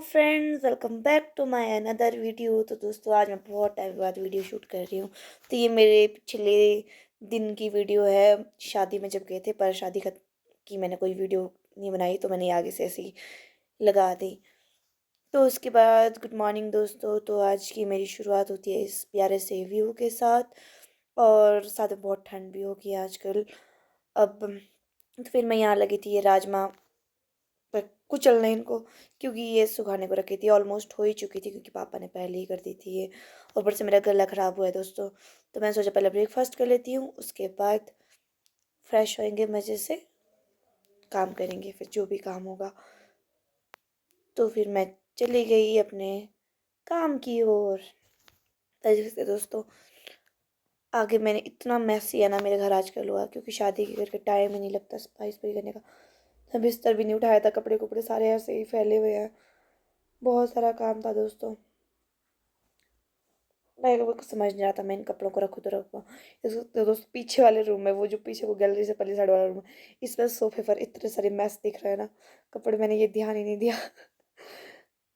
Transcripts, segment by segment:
Friends, welcome back to my another video. तो दोस्तों, आज मैं बहुत टाइम के बाद वीडियो शूट कर रही हूँ। तो ये मेरे पिछले दिन की वीडियो है, शादी में जब गए थे। पर शादी की मैंने कोई वीडियो नहीं बनाई, तो मैंने आगे से ऐसी लगा दी। तो उसके बाद गुड मॉर्निंग दोस्तों। तो आज की मेरी शुरुआत होती है इस प्यारे से व्यू के साथ, और साथ में बहुत ठंड भी होगी आजकल। अब तो फिर मैं यहाँ लगी थी ये राजमा पर कुचलना इनको, क्योंकि ये सुखाने को रखी थी। ऑलमोस्ट हो ही चुकी थी, क्योंकि पापा ने पहले ही कर दी थी ये। ऊपर से मेरा गला ख़राब हुआ है दोस्तों। तो मैंने सोचा पहले ब्रेकफास्ट कर लेती हूँ, उसके बाद फ्रेश होएंगे, मज़े से काम करेंगे, फिर जो भी काम होगा। तो फिर मैं चली गई अपने काम की ओर। तरीके दोस्तों, आगे मैंने इतना मैसी है ना मेरे घर आजकल हुआ, क्योंकि शादी के करके टाइम ही नहीं लगता सफाई सफाई करने का। मैं बिस्तर भी नहीं उठाया था, कपड़े कपड़े सारे ऐसे ही फैले हुए हैं। बहुत सारा काम था दोस्तों। मेरे को समझ नहीं आता मैं इन कपड़ों को रखूँ तो रखूँ। तो दोस्तों, पीछे वाले रूम में, वो जो पीछे वो गैलरी से पहले साइड वाला रूम है, इसमें सोफे पर इतने सारे मैस दिख रहे हैं ना कपड़े। मैंने ये ध्यान ही नहीं दिया।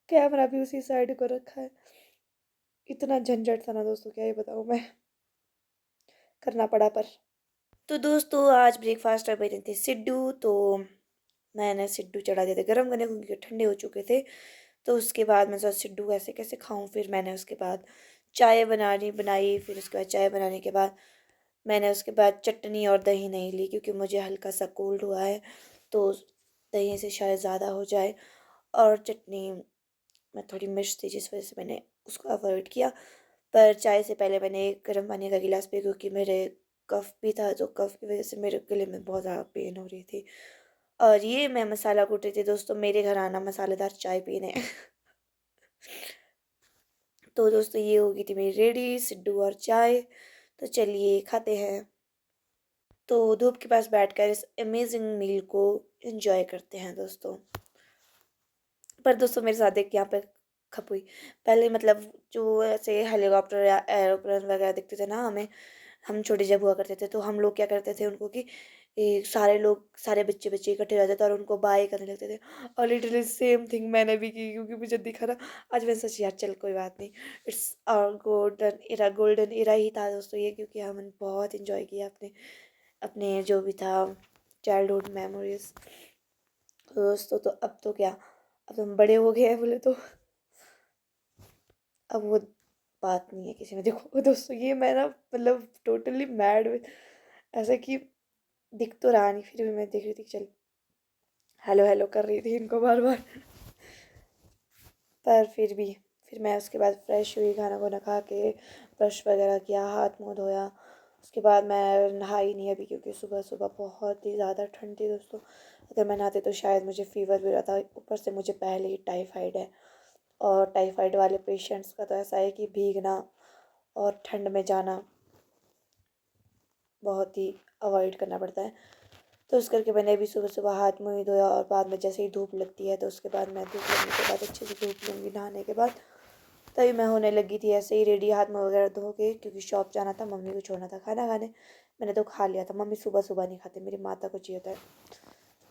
कैमरा भी उसी साइड को रखा है। इतना झंझट था ना दोस्तों, क्या ही बताऊँ मैं। करना पड़ा पर। तो दोस्तों, आज ब्रेकफास्ट में बने थे सिड्डू। तो मैंने सिड्डू चढ़ा दिए थे गर्म करने को, क्योंकि ठंडे हो चुके थे। तो उसके बाद मैं सोचा सिड्डू कैसे कैसे खाऊं। फिर मैंने उसके बाद चाय बनाई। फिर उसके बाद चाय बनाने के बाद मैंने उसके बाद चटनी और दही नहीं ली, क्योंकि मुझे हल्का सा कोल्ड हुआ है। तो दही से शायद ज़्यादा हो जाए। और चटनी में थोड़ी मिर्च थी, जिस वजह से मैंने उसको अवॉइड किया। पर चाय से पहले मैंने एक गर्म पानी का गिलास पिया, क्योंकि मेरे कफ़ भी था। तो कफ़ की वजह से मेरे गले में बहुत ज़्यादा पेन हो रही थी। और ये मैं मसाला कूट रही थी दोस्तों। मेरे घर आना मसालेदार चाय पीने। तो दोस्तों, ये हो गई थी मेरी रेडी सिड्डू और चाय। तो चलिए खाते हैं। तो धूप के पास बैठकर इस अमेजिंग मील को एंजॉय करते हैं दोस्तों। पर दोस्तों, मेरे साथ एक यहाँ पे खप हुई। पहले मतलब जो ऐसे हेलीकॉप्टर या एरोप्लेन वगैरह दिखते थे ना हमें, हम छोटे जब हुआ करते थे, तो हम लोग क्या करते थे उनको कि सारे लोग, सारे बच्चे बच्चे इकट्ठे रहते थे और उनको बाय करने लगते थे। और लिटरली सेम थिंग मैंने भी की, क्योंकि मुझे दिखा ना। आज मैं सोची यार चल कोई बात नहीं, इट्स आवर गोल्डन इरा ही था दोस्तों ये, क्योंकि हमने बहुत इंजॉय किया अपने अपने जो भी था चाइल्डहुड मेमोरीज दोस्तों। तो अब तो क्या, अब तो हम बड़े हो गए हैं बोले तो। अब वो बात नहीं है किसी में। देखो दोस्तों, ये मैं ना मतलब टोटली मैड विद, ऐसा कि दिख तो रहा नहीं, फिर भी मैं देख रही थी, चल हेलो हेलो कर रही थी इनको बार बार। पर फिर मैं उसके बाद फ्रेश हुई, खाना वाना खा के ब्रश वगैरह किया, हाथ मुँह धोया। उसके बाद मैं नहाई नहीं अभी, क्योंकि सुबह सुबह बहुत ही ज़्यादा ठंड थी दोस्तों। अगर मैं नहाती तो शायद मुझे फ़ीवर भी रहता। ऊपर से मुझे पहले ही टाइफाइड है, और टाइफाइड वाले पेशेंट्स का तो ऐसा है कि भीगना और ठंड में जाना बहुत ही अवॉइड करना पड़ता है। तो इस करके मैंने अभी सुबह सुबह हाथ मुँह ही धोया, और बाद में जैसे ही धूप लगती है, तो उसके बाद मैं धूप लगने के बाद अच्छे से धूप लूँगी नहाने के बाद। तभी मैं होने लगी थी ऐसे ही रेडी, हाथ मुँह वगैरह धो के, क्योंकि शॉप जाना था, मम्मी को छोड़ना था खाना खाने। मैंने तो खा लिया था। मम्मी सुबह सुबह नहीं खाते, मेरी माता को चाहिए होता है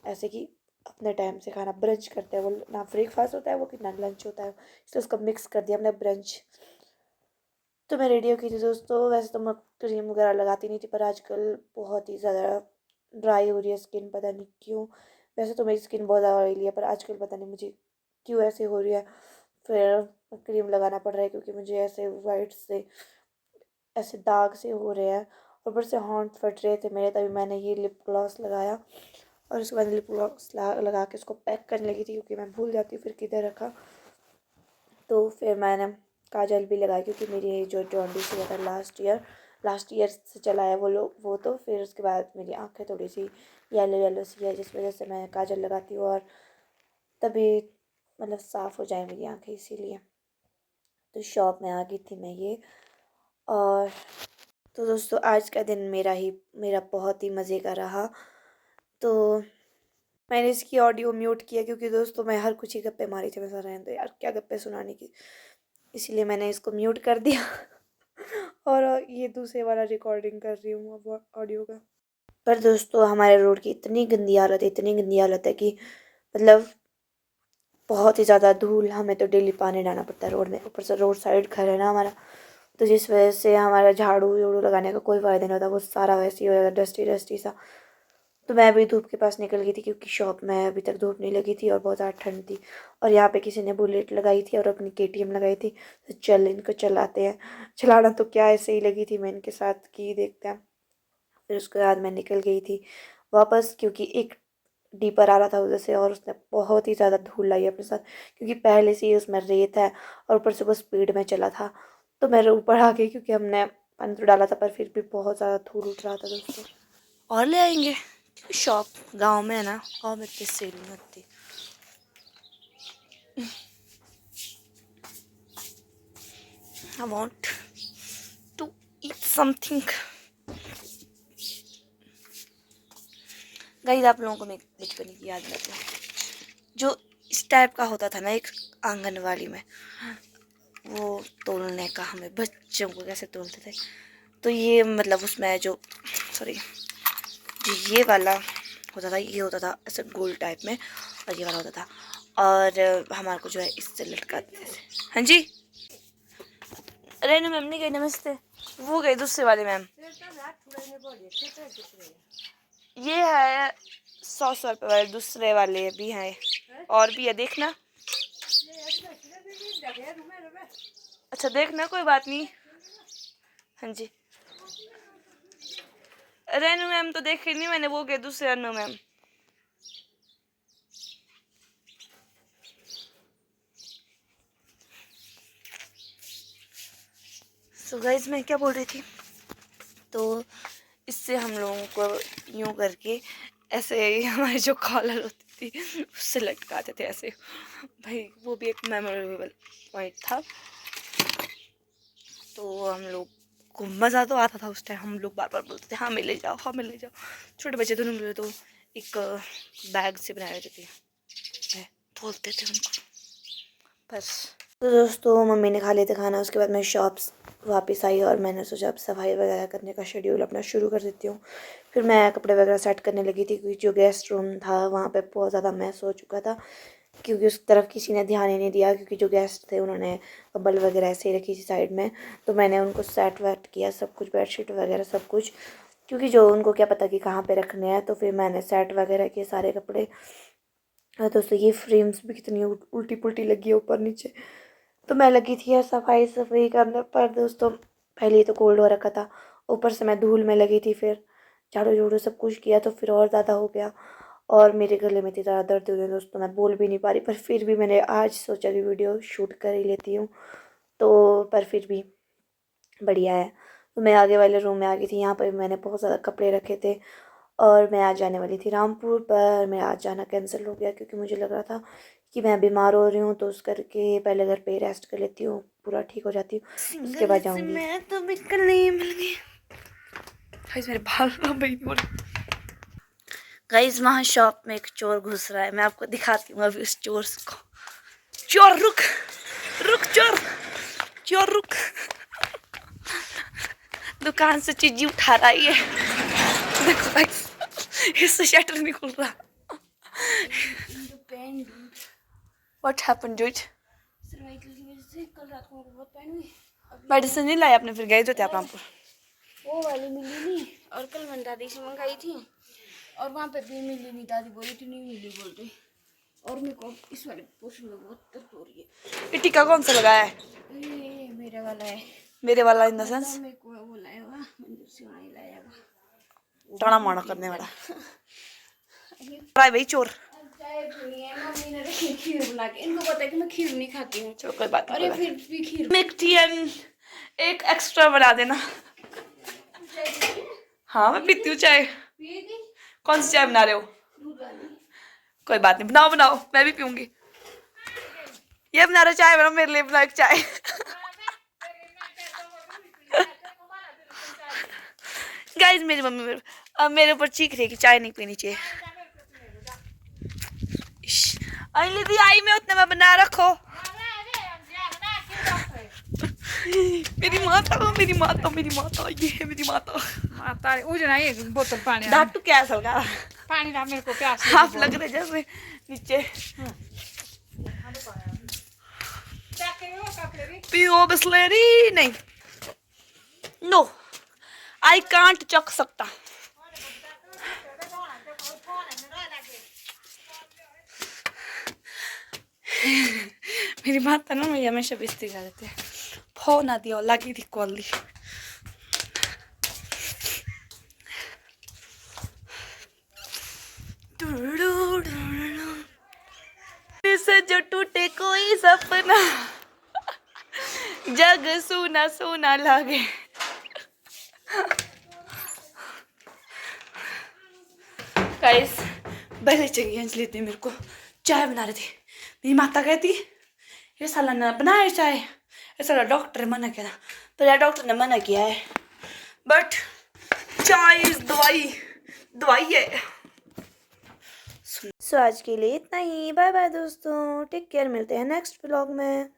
ऐसे कि अपने टाइम से खाना। ब्रंच करते हैं वो, ना ब्रेकफास्ट होता है वो कि ना लंच होता है, इसलिए उसको मिक्स कर दिया हमने ब्रंच। तो मैं रेडी हो गई थी दोस्तों। वैसे तो मैं क्रीम वगैरह लगाती नहीं थी, पर आजकल बहुत ही ज़्यादा ड्राई हो रही है स्किन, पता नहीं क्यों। वैसे तो मेरी स्किन बहुत ज़्यादा ऑयली है, पर आजकल पता नहीं मुझे क्यों ऐसे हो रही है। फिर क्रीम लगाना पड़ रहा है, क्योंकि मुझे ऐसे वाइट से ऐसे दाग से हो रहे हैं। ऊपर से हॉन्ट फट रहे थे मेरे, तभी मैंने ये लिप ग्लॉस लगाया। और उसके बाद लिप ग्लॉस लगा के उसको पैक करने लगी थी, क्योंकि मैं भूल जाती हूँ फिर किधर रखा। तो फिर मैंने काजल भी लगाई, क्योंकि मेरी जो जॉन्डिस हुआ था लास्ट ईयर से चला है वो। तो फिर उसके बाद मेरी आँखें थोड़ी सी येलो येलो सी है, जिस वजह से मैं काजल लगाती हूँ, और तभी मतलब साफ़ हो जाए मेरी आँखें, इसीलिए। तो शॉप में आ गई थी मैं ये। और तो दोस्तों, आज का दिन मेरा बहुत ही मज़े का रहा। तो मैंने इसकी ऑडियो म्यूट किया, क्योंकि दोस्तों मैं हर कुछ ही गप्पे मारी थी। मैं सर रहने दो यार, क्या गप्पे सुनाने की, इसीलिए मैंने इसको म्यूट कर दिया। और ये दूसरे वाला रिकॉर्डिंग कर रही हूँ अब ऑडियो का। पर दोस्तों, हमारे रोड की इतनी गंदी हालत है, इतनी गंदी हालत है कि मतलब बहुत ही ज़्यादा धूल, हमें तो डेली पानी डालना पड़ता है रोड में, ऊपर से रोड साइड घर है ना हमारा, तो जिस वजह से हमारा झाड़ू वाड़ू लगाने का कोई फ़ायदा नहीं होता, वो सारा वैसे ही हो जाता डस्टी डस्टी सा। तो मैं अभी धूप के पास निकल गई थी क्योंकि शॉप में अभी तक धूप नहीं लगी थी और बहुत ज़्यादा ठंड थी, और यहाँ पे किसी ने बुलेट लगाई थी और अपनी KTM लगाई थी, तो चल इनको चलाते हैं। चलाना तो क्या ऐसे ही लगी थी, मैं इनके साथ की देखते हैं। फिर उसके बाद मैं निकल गई थी वापस, क्योंकि एक डीपर आ रहा था उधर से और उसने बहुत ही ज़्यादा धूल लाई अपने साथ, क्योंकि पहले से ही उसमें रेत है और ऊपर से वो स्पीड में चला था। तो मैं ऊपर आ गई क्योंकि हमने पानी तो डाला था, पर फिर भी बहुत ज़्यादा धूल उठ रहा था दोस्तों। और ले आएंगे, शॉप गांव में है ना, गांव में इतनी सेल नहीं होती। I want to eat something. Guys आप लोगों को मैं बचपन की याद लाती हूँ, जो इस टाइप का होता था ना एक आंगनवाड़ी में, वो तोलने का, हमें बच्चों को कैसे तोलते थे, तो ये मतलब उसमें जो सॉरी जो ये वाला होता था, ये होता था ऐसे गोल टाइप में, और ये वाला होता था, और हमारे को जो है इससे लटकाते थे। हाँ जी, रेनू मैम नहीं गई, नमस्ते, वो गई दूसरे वाले मैम। ये है 100 रुपये वाले, दूसरे वाले भी हैं और भी है, देखना। अच्छा देखना, कोई बात नहीं। हाँ जी, रेनू मैम तो देखी नहीं मैंने, वो गए दूसरे रेनू मैम। सो गाइस मैं क्या बोल रही थी, तो इससे हम लोगों को यूं करके ऐसे ही हमारी जो कॉलर होती थी उससे लटकाते थे ऐसे। भाई वो भी एक मेमोरेबल पॉइंट था। तो हम लोग को मज़ा तो आता था उस टाइम, हम लोग बार बार बोलते थे हाँ मैं ले जाओ, हाँ मैं ले जाओ। छोटे बच्चे दोनों मिले तो एक बैग से बनाए रहते थे, बोलते थे उनको बस। तो दोस्तों मम्मी ने खा लिया था खाना, उसके बाद मैं शॉप्स वापस आई और मैंने सोचा अब सफाई वगैरह करने का शेड्यूल अपना शुरू कर देती हूँ। फिर मैं कपड़े वगैरह सेट करने लगी थी, क्योंकि जो गेस्ट रूम था वहाँ पे बहुत ज़्यादा मैस हो चुका था, क्योंकि उस तरफ किसी ने ध्यान ही नहीं दिया, क्योंकि जो गेस्ट थे उन्होंने कंबल वगैरह ऐसे ही रखी थी साइड में, तो मैंने उनको सेट वेट किया सब कुछ, बेडशीट वगैरह सब कुछ, क्योंकि जो उनको क्या पता कि कहाँ पे रखने हैं, तो फिर मैंने सेट वगैरह किए सारे कपड़े। दोस्तों ये फ्रेम्स भी कितनी उल्टी पुल्टी लगी है ऊपर नीचे, तो मैं लगी थी यार सफाई करने पर दोस्तों, पहले ही तो कोल्ड हो रखा था, ऊपर से मैं धूल में लगी थी, फिर झाड़ू झाड़ू सब कुछ किया तो फिर और ज़्यादा हो गया, और मेरे गले में इतनी ज़्यादा दर्द हो गई दोस्तों, मैं बोल भी नहीं पा रही, पर फिर भी मैंने आज सोचा कि वीडियो शूट कर ही लेती हूँ, तो पर फिर भी बढ़िया है। तो मैं आगे वाले रूम में आ गई थी, यहाँ पर मैंने बहुत ज़्यादा कपड़े रखे थे, और मैं आज जाने वाली थी रामपुर, पर मेरा आज जाना कैंसिल हो गया, क्योंकि मुझे लग रहा था कि मैं बीमार हो रही हूँ, तो उस करके पहले घर पे ही रेस्ट कर लेती हूँ, पूरा ठीक हो जाती हूँ, उसके बाद जाऊँगी। मैं तो बिल्कुल नहीं मिल गई गाइस, मेरे बाल गाइस, वहाँ शॉप में एक चोर घुस रहा है, मैं आपको दिखाती हूँ अभी उस चोर को। चोर रुक रुक, चोर चोर रुक, दुकान से चीज़ी उठा रहा है ये, देखो गाइस इससे शटर नहीं खुल रहा। What happened, dude? कल रात को बहुत पेन हुई। मेडिसिन नहीं लाया आपने, फिर गए जो थे आप रामपुर? वो वाली मिली नहीं, और कल मैंने दादी से मंगाई थी और वहाँ पे भी मिली नहीं, दादी बोली थी नहीं मिली बोलते, और मेरे को इस वाले पोर्शन में बहुत दर्द हो रही है। ये टीका कौन सा लगाया है? ये मेरे वाला है। मेरे वाला इन द सेंस मेरे को वो लाया हुआ मंदिर से वहीं लाया हुआ, टाना माना करने वाला भाई चोर। चाय पीनी है, मम्मी ने रखी खीर बना के, इनको पता है कि मैं खीर नहीं खाती हूँ। चलो कोई बात नहीं, अरे फिर भी खीर मिक्टी एक एक्स्ट्रा बना देना। हाँ मैं पीती हूँ चाय। कौन सी चाय बना रहे हो? कोई बात नहीं, बनाओ बनाओ, मैं भी पीऊंगी। ये बना रहे चाय, बनाओ मेरे लिए, बनाओ एक चाय। गाइस मेरी मम्मी मेरे ऊपर चीख रही है कि चाय नहीं पीनी चाहिए। अली दी आई में उतने में बना रखो। मेरी माता मेरी माता मेरी माता, ये है मेरी माता। माता उजना ये बोतल पानी डाटू क्या सलगा पानी ना, मेरे को प्यास हाफ लग रहे जैसे नीचे। पियो बिस्लेरी नहीं, नो आई कांट चख सकता। मेरी माता ना मुझे हमेशा बेइज्जती कर देते हैं। फोन आ दिया लगी थी कॉल दी। से जो टूटे कोई सपना, जग सुना सुना लागे। गाइस पहले चाहिए अंजलि थी, मेरे को चाय बना रही थी। मेरी माता कहती ये साला ना बनाए चाय, ये साला डॉक्टर मना किया था, तो यार डॉक्टर ने मना किया है, बट चाय इज दवाई, दवाई है। सो आज के लिए इतना ही। बाय बाय दोस्तों, टेक केयर, मिलते हैं नेक्स्ट व्लॉग में।